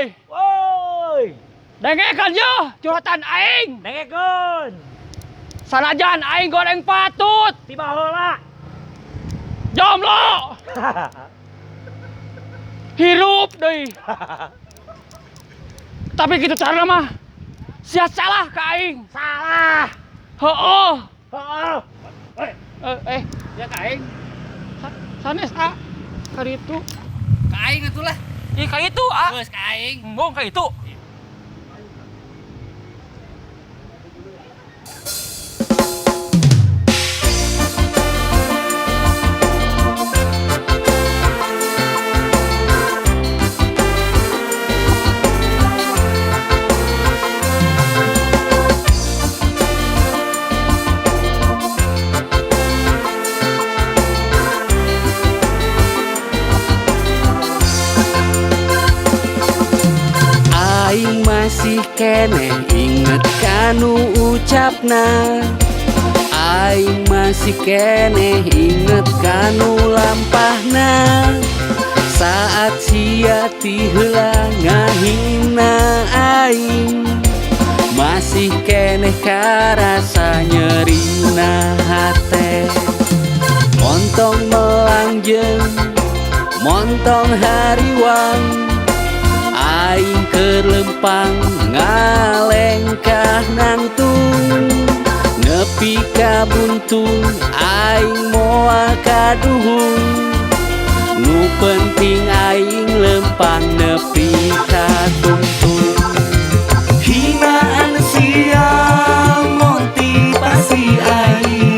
Woi. Dengekeun yeuh curhatan aing. Dengekeun. Sanajan aing goreng patut. Tiba heula. Jomblo. Hirup deui. Tapi gitu cara mah. Sia salah ka aing. Salah. Heueuh. Heeh. Ya ka aing. Sanes ka ditu. Ka aing atulah. Ih ka itu Geus ka aing. Embung ka itu. Aing masih keneh inget kanu ucapna. Aing masih keneh inget kanu lampahna. Saat sia ti heula ngahina aing, masih keneh karasa nyerina hate. Montong melangjeng, montong hariwang, aing keur lempang ngalengkah nangtung. Nepi ka buntung aing moal kaduhung. Nu penting aing lempang nepi ka tungtung. Hinaan sia motivasi aing,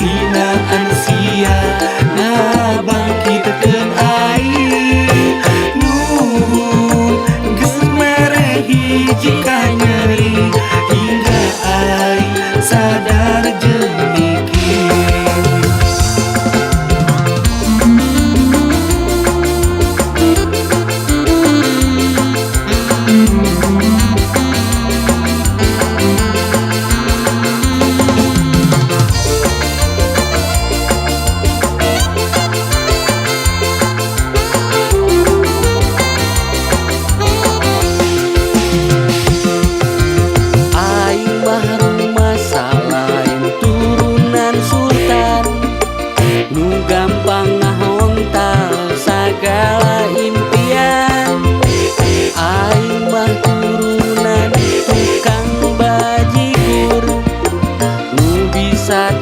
hinaan sia ngabangkitkeun aing. Hiji ka nyeri hingga aing sadar jeung mikir.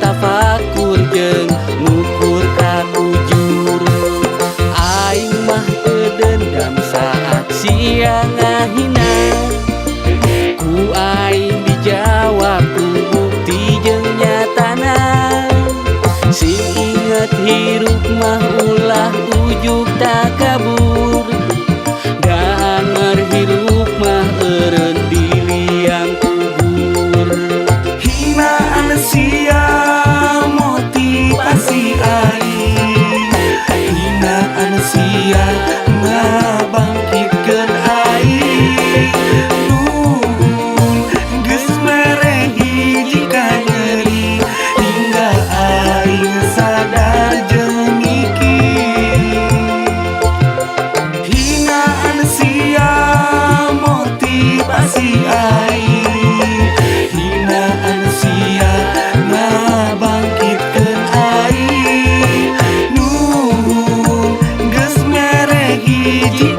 Tafakur jeung ngukur kabujur. Aing mah teu dendam saat sia ngahina. Ku aing dijawab ku bukti jeung nyatana. Sing inget hirup mah ulah ujug tak kabur. Daan merhirup mah eureun di liang kubur. Hinaan sia motivasi aing, hinaan sia ngabangkitkeun aing. Nuhun geus mere hiji ka nyeri hingga aing sadar jeung mikir. Hinaan sia motivasi aing, hinaan sia ngabangkitkeun aing. Nuhun geus mere hiji